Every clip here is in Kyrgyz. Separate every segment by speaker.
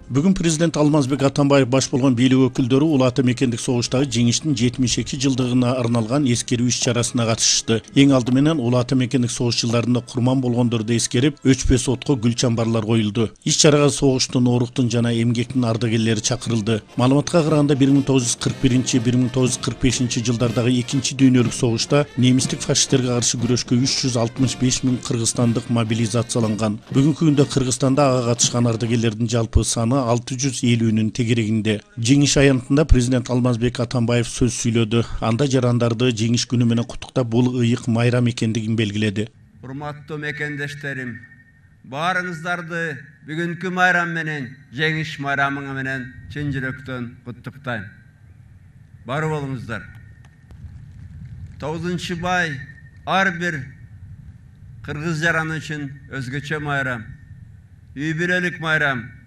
Speaker 1: Бүгүн президент Алмазбек Атамбаев баш болгон бийлик өкүлдөрү Улуу Ата Мекендик согуштагы жеңиштин 72 жылдыгына арналган эскерүү иш-чарасына катышышты. Эң алды менен Улуу Ата Мекендик согуш жылдарында курман болгондорду эскерип, өчпөс отко гүл чамбарлар коюлду. Иш-чарага согуштун, оруктун жана эмгектин ардагерлери чакырылды. Маалыматка караганда 1941-1945 жылдардагы 2 дүйнөлүк согушта немистик фашисттерге каршы күрөшкө 365 миң кыргызстандык мобилизацияланган. Бүгүнкү күндө Кыргызстанда ага катышкан ардагерлердин жалпы саны 650-нин тегерегинде. Жеңиш аянтында президент Алмазбек Атамбаев сөз сүйлөдү. Анда жарандарды жеңиш күнү менен куттуктап, бул ыйык майрам экендигин белгиледи.
Speaker 2: Урматтуу мекендештерим, баарыңыздарды бүгүнкү майрам менен, жеңиш майрамы менен чын жүрөктөн куттуктайм. Бар болуңуздар. 9-май ар бир кыргыз жараны үчүн өзгөчө майрам. Үй бүлөлүк майрам.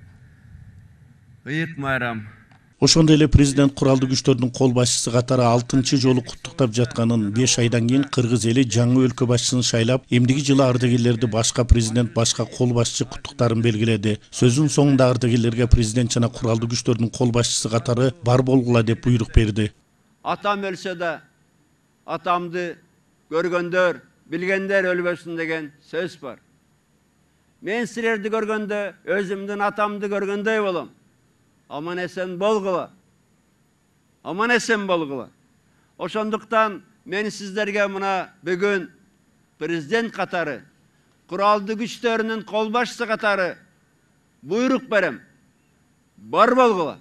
Speaker 2: Ыйык майрам.
Speaker 1: Ошондой эле президент куралдуу күчтөрдүн кол башчысы катары 6 жолу куттуктап жатканын, 5 айдан кийин кыргыз эли жаңы өлкө башчысын шайлап, эмдиги жылы ардагерлерди башка президент, башка кол башчы куттуктарын белгиледи. Сөзүнүн соңунда ардагерлерге президент жана куралдуу күчтөрдүн кол башчысы катары бар болгула деп буйрук берди.
Speaker 2: Атам өлсө да атамды көргөндөр, билгендер өлбөсүн деген сөз бар. Мен силерди көргөндө өзүмдүн атамды көргөндөй болом. Aman esen bolgula. Aman esen bolgula. Ошондуктан мен сиздерге мына бүгүн президент катары, куралдуу күчтөрүнүн кол башчысы катары буйрук берем. Бар болгула.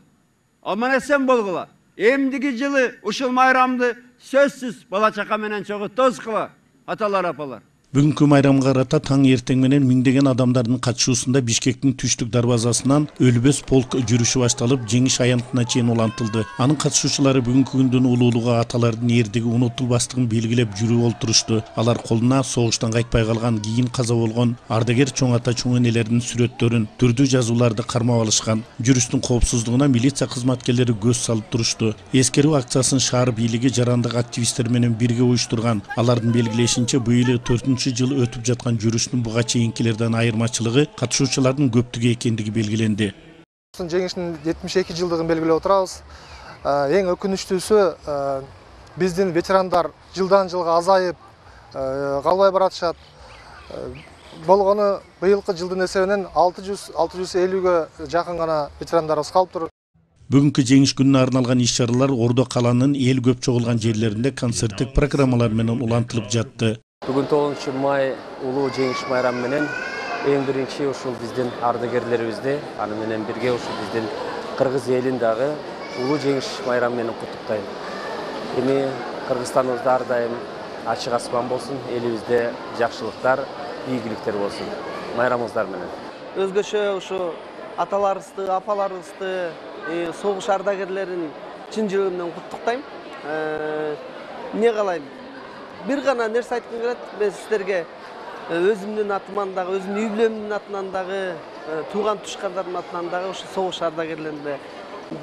Speaker 2: Aman esen болгула. Эмдиги жылы ушул майрамды сөзсүз бала чака менен чогуу тозкула, аталар апалар.
Speaker 1: Бүгүнкү майрамга карата таң эртең менен миңдеген адамдардын катышуусунда Бишкектин түштүк дарбазасынан өлбөс полк жүрүшү башталып, жеңиш аянтына чейин улантылды. Анын катышуучулары бүгүнкү күндүн улуулугу, аталардын эрдиги унутулбастыгын белгилеп жүрүп олтурушту. Алар колуна согуштан кайтпай калган, кийин каза болгон ардагер чоң ата, чоң энелердин сүрөттөрүн, түрдүү жазууларды кармап алышкан. Жүрүштүн коопсуздугуна милиция кызматкерлери көз салып турушту. Эскерүү акциясын шаар бийлиги жарандык активисттер менен бирге уюштурган. Алардын белгилешинче, быйыл 4 жыл өтүп жаткан жүрүштүн буга чейинкилерден айырмачылыгы катышуучулардын көптүгү экендиги белгиленди.
Speaker 3: Жеңиштин 72 жылдыгын белгилеп отурабыз. Эң өкүнүчтүүсү, биздин ветерандар жылдан жылга азайып, калбай баратышат. Болгону быйылкы жылдын эсебинен 650ге жакын гана ветерандарыбыз калыптыр.
Speaker 1: Бүгүнкү жеңиш күнүнө арналган иш-чаралар Ордо калаанын эл көп чогулган жерлеринде концерттик программалар менен улантылып жатты.
Speaker 4: Бүгүн 9 май улуу жеңиш майрамы менен эң биринчи ушул биздин ардагерлерибизди, аны менен бирге ушул биздин кыргыз элин дагы улуу жеңиш майрамы менен куттуктайм. Эми Кыргызстаныбызда ар дайым ачык аспан болсун, элибизде жакшылыктар, ийгиликтер болсун. Майрамыңыздар менен.
Speaker 5: Өзгөчө ушу аталарыбызды, апаларыбызды, согуш ардагерлерин чын жүрөгүм менен куттуктайм. Эмне калайм? Бир гана нерсе айткым келет, мен сиздерге өзүмдүн атыман дагы, өзүмдүн үй бүлөмдүн атынан дагы, тууган тушкандардын атынан дагы ушу согуш ардагерлерине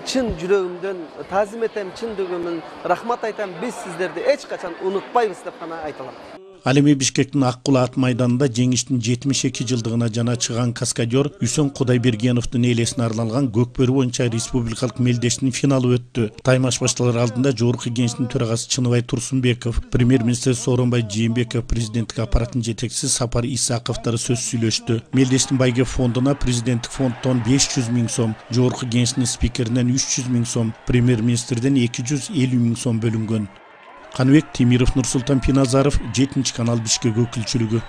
Speaker 5: чын жүрөгүмдөн таазим этем, чын жүрөгүмдөн рахмат айтам. Биз сиздерди эч качан унутпайбыз деп гана айта алам.
Speaker 1: Ал эми Бишкектин Ак Кулы ат майданында жеңиштин 72 жылдыгына жана чыган каскадер Үсөн Кудайбергеновдун элесине арналган көкбөрү боюнча республикалык мелдештин финалы өттү. Таймаш башталар алдында Жогорку Кеңештин төрагасы Чыныбай Турсунбеков, премьер-министр Сооронбай Жээнбеков, президенттик аппараттын жетекчиси Сапар Исаковдор сөз сүйлөштү. Мелдештин байгеп фондуна президенттик фонддон 500 миң сом, Жогорку Кеңештин спикеринен 300 миң сом, премьер-министрден 250 миң сом бөлүнгөн. Каныбек Темиров, Нурсултан Пиназаров, 7 канал Бишкек өкүлчүлүгү.